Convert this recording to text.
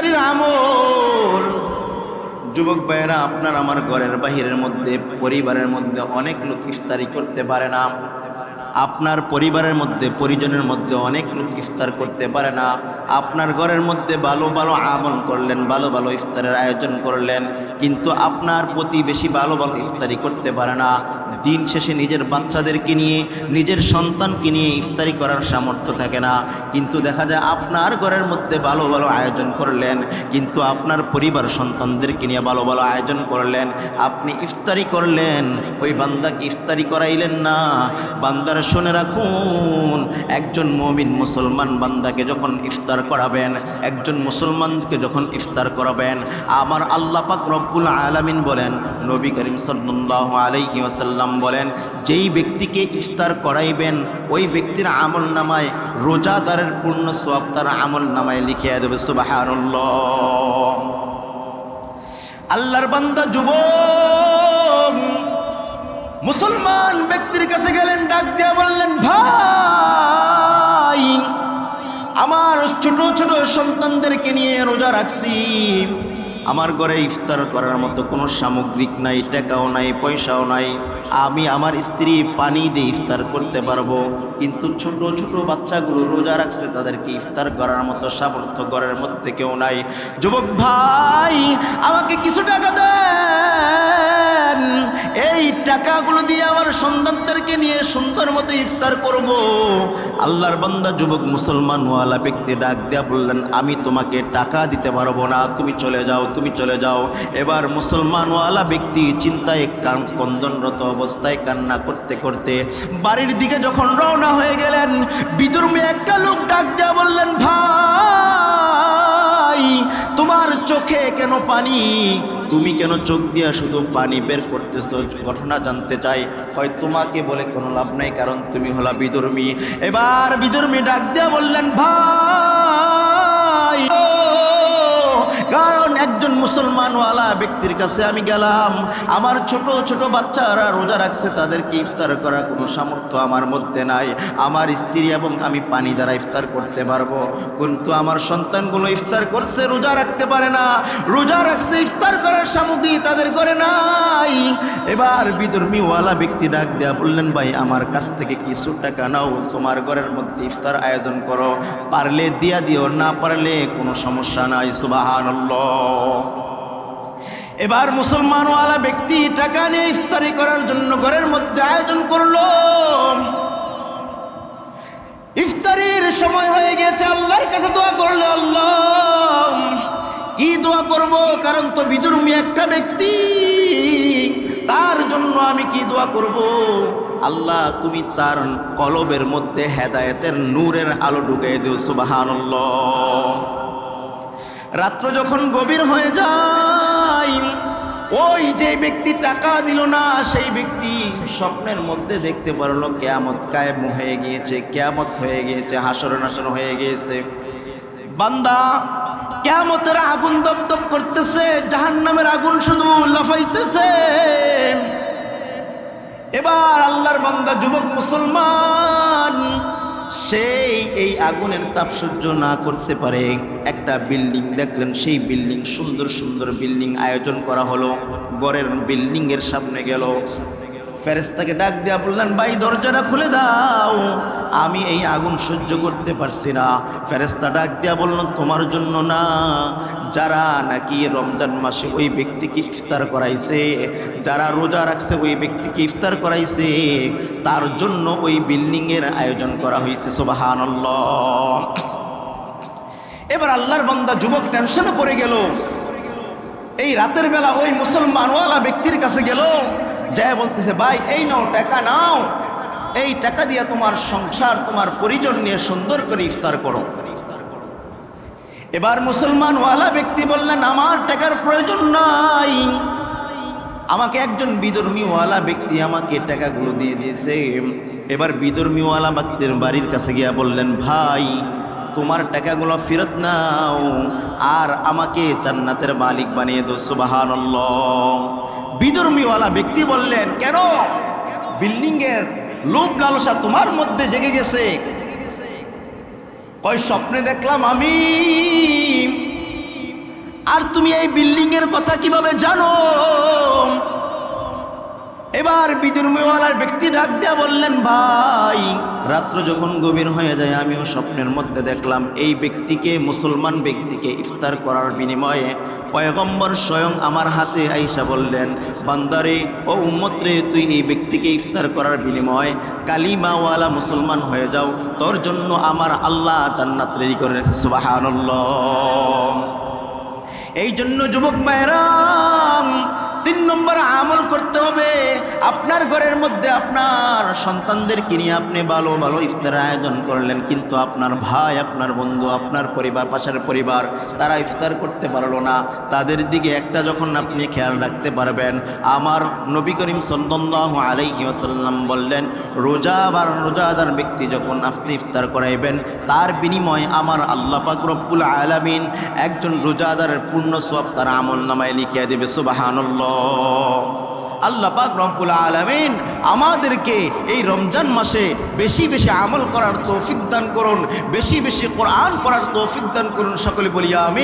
ইফতারির আমল। যুবক ভাইয়েরা, আপনার আমার ঘরের বাহিরের মধ্যে, পরিবারের মধ্যে অনেক লোক ইফতারি করতে পারে না। আপনার পরিবারের মধ্যে, পরিজনের মধ্যে অনেক লোক ইফতার করতে পারে না। আপনার ঘরের মধ্যে ভালো ভালো আমল করলেন, ভালো ভালো ইফতারের আয়োজন করলেন, কিন্তু আপনার প্রতিবেশী ভালো ভালো ইফতারি করতে পারে না। দিন শেষে নিজের বাচ্চাদেরকে নিয়ে, নিজের সন্তানকে নিয়ে ইফতারি করার সামর্থ্য থাকে না। কিন্তু দেখা যায় আপনার ঘরের মধ্যে ভালো ভালো আয়োজন করলেন, কিন্তু আপনার পরিবার সন্তানদেরকে নিয়ে ভালো ভালো আয়োজন করলেন, আপনি ইফতারি করলেন, ওই বান্দাকে ইফতারি করাইলেন না। বান্দার শুনে রাখুন, একজন মুমিন মুসলমান বান্দাকে যখন ইফতার করাবেন, একজন মুসলমানকে যখন ইফতার করাবেন, আমার আল্লাহ পাক রব্বুল আলামিন বলেন, নবী করিম সাল্লাল্লাহু আলাইহি ওয়াসাল্লাম বলেন, যেই ব্যক্তিকে ইফতার করাইবেন ওই ব্যক্তির আমল নামায় রোজাদারের পূর্ণ সওয়াব তার আমল নামায় লিখিয়ে দেবে। সুবহানাল্লাহ। আল্লাহর বান্দা যুবক মুসলমান ব্যক্তির কাছে গেলেন, ডাক দিয়া বললেন, ভাই, আমার ছোট ছোট সন্তানদেরকে নিয়ে রোজা রাখছি, আমার ঘরে ইফতার করার মতো কোনো সামগ্রিক নাই, টাকাও নাই, পয়সাও নাই, আমি আমার স্ত্রী পানি দিয়ে ইফতার করতে পারবো, কিন্তু ছোট ছোট বাচ্চাগুলো রোজা রাখছে, তাদেরকে ইফতার করার মতো সামর্থ্য ঘরের মধ্যে কেউ নাই। যুবক ভাই, আমাকে কিছু টাকা দেন, এই টাকাগুলো দিয়ে আমার সন্তানদেরকে নিয়ে সুন্দর মতো ইফতার করব। আল্লাহর বান্দা যুবক মুসলমানওয়ালা ব্যক্তি ডাক দিয়া বললেন, আমি তোমাকে টাকা দিতে পারবো না, তুমি চলে যাও, তুমি চলে যাও। এবার মুসলমানওয়ালা ব্যক্তি চিন্তায় কন্দনরত অবস্থায় কান্না করতে করতে বাড়ির দিকে যখন রওনা হয়ে গেলেন, বিধর্মী একটা লোক ডাক দিয়া বললেন, ভাই, তোমার চোখে কেন পানি? তুমি কেন চোখ দিয়া শুধু পানি বের করতেছো? ঘটনা জানতে চাই। হয় তোমাকে বলে কোনো লাভ নাই, কারণ তুমি হলা বিধর্মী। এবার বিধর্মী ডাক দিয়া বললেন, ভাই, কারণ একজন মুসলমানওয়ালা ব্যক্তির কাছে আমি গেলাম, আমার ছোট ছোট বাচ্চারা রোজা রাখছে, তাদেরকে ইফতার করার কোনো সামর্থ্য আমার মধ্যে নাই। আমার স্ত্রী এবং আমি পানি দ্বারা ইফতার করতে পারবো, কিন্তু আমার সন্তানগুলো ইফতার করছে, রোজা রাখতে পারে না, রোজা রাখছে, ইফতার করার সামগ্রী তাদের ঘরে নাই। এবার বিধর্মীওয়ালা ব্যক্তি ডাক দেয়া বললেন, ভাই, আমার কাছ থেকে কিছু টাকা নাও, তোমার ঘরের মধ্যে ইফতার আয়োজন করো, পারলে দিয়া দিও, না পারলে কোনো সমস্যা নাই। সুবহানাল্লাহ। এবার মুসলমানওয়ালা ব্যক্তি টাকা নিয়ে ইফতারি করার জন্য ঘরের মধ্যে আয়োজন করলো। ইফতারির সময় হয়ে গেছে, আল্লাহর কাছে দোয়া করলো। আল্লাহ, কি দোয়া করব? কারণ তো বিধর্মী একটা ব্যক্তি, তার জন্য আমি কি দোয়া করব? আল্লাহ, তুমি তার কলবের মধ্যে হেদায়েতের নূরের আলো ঢুকিয়ে দিও। সুবহানাল্লাহ। রাত্র যখন গভীর হয়ে যায়, ওই যে ব্যক্তি টাকা দিল না, সেই ব্যক্তি স্বপ্নের মধ্যে দেখতে পারলো কিয়ামত কায়েম হয়ে গিয়েছে, কিয়ামত হয়ে গিয়েছে, হাসর নাসর হয়ে গিয়েছে। বান্দা কিয়ামতের আগুন দপদপ করতেছে, জাহান্নামের আগুন শুধু লাফাইতেছে। এবার আল্লাহর বান্দা যুবক মুসলমান সেই এই আগুনের তাপ সহ্য না করতে পারে, একটা বিল্ডিং দেখলেন, সেই বিল্ডিং, সুন্দর সুন্দর বিল্ডিং আয়োজন করা হলো, ঘরের বিল্ডিং এর সামনে গেল, ফেরেশতাকে ডাক দেয়া বললেন, ভাই, দরজাটা খুলে দাও, আমি এই আগুন সহ্য করতে পারছি না। ফেরেশতা ডাক দেয়া বললেন, তোমার জন্য না, যারা নাকি রমজান মাসে ওই ব্যক্তিকে ইফতার করাইছে, যারা রোজা রাখছে ওই ব্যক্তিকে ইফতার করাইছে, তার জন্য ওই বিল্ডিংয়ের আয়োজন করা হয়েছে। সুবহানাল্লাহ। এবার আল্লাহর বান্দা যুবক টেনশনে পড়ে গেল। এই রাতের বেলা ওই মুসলমানওয়ালা ব্যক্তির কাছে গেল, যায় বলতেছে, ভাই, এই নাও, টাকা নাও, এই টাকা দিয়ে তোমার সংসার, তোমার পরিজন নিয়ে সুন্দর করে ইফতার করো। এবার মুসলমানওয়ালা ব্যক্তি বললেন, আমার টাকার প্রয়োজন নাই, আমাকে একজন বিধর্মীওয়ালা ব্যক্তি আমাকে টাকাগুলো দিয়ে দিয়েছে। এবার বিধর্মীওয়ালা ব্যক্তির বাড়ির কাছে গিয়া বললেন, ভাই, তোমার টাকাগুলো ফেরত নাও, আর আমাকে জান্নাতের মালিক বানিয়ে দাও। সুবহানাল্লাহ। বিধর্মীওয়ালা ব্যক্তি বললেন, কেন? বিল্ডিংয়ের লোভ লালসা তোমার মধ্যে জেগে গেছে। কয়, স্বপ্নে দেখলাম আমি আর তুমি এই বিল্ডিংয়ের কথা কিভাবে জানো? এবার বিদুর্মিওয়ালার ব্যক্তি ডাক দিয়া বললেন, ভাই রাত্র যখন গভীর হয়ে যায় আমিও স্বপ্নের মধ্যে দেখলাম এই ব্যক্তিকে, মুসলমান ব্যক্তিকে ইফতার করার বিনিময়ে পয়গম্বর স্বয়ং আমার হাতে আইসা বললেন, বান্দারে ও উম্মত রে, তুই এই ব্যক্তিকে ইফতার করার বিনিময়ে কালিমাওয়ালা মুসলমান হয়ে যাও, তোর জন্য আমার আল্লাহ জান্নাত রেডি করে রেখেছে। সুবহানাল্লাহ। এই জন্য যুবক ভাইরা 3 নম্বর আমল করতে হবে। আপনার ঘরের মধ্যে আপনার সন্তানদেরকে নিয়ে আপনি ভালো ভালো ইফতারের আয়োজন করলেন, কিন্তু আপনার ভাই, আপনার বন্ধু, আপনার পরিবার, পাশের পরিবার তারা ইফতার করতে পারলো না। তাদের দিকে একটা যখন আপনি খেয়াল রাখতে পারবেন, আমার নবী করিম সাল্লাল্লাহু আলাইহি ওয়াসাল্লাম বললেন, রোজাদার ব্যক্তি যখন আপনি ইফতার করাইবেন তার বিনিময়ে আমার আল্লাহ পাক রব্বুল আলামিন একজন রোজাদারের পূর্ণ সওয়াব তার আমলনামায় লিখিয়ে দেবে। সুবহানাল্লাহ। আল্লাহ পাক রব্বুল আলামিন আমাদেরকে এই রমজান মাসে বেশি বেশি আমল করার তৌফিক দান করুন, বেশি বেশি কোরআন পড়ার তৌফিক দান করুন। সকলে বলি আমিন।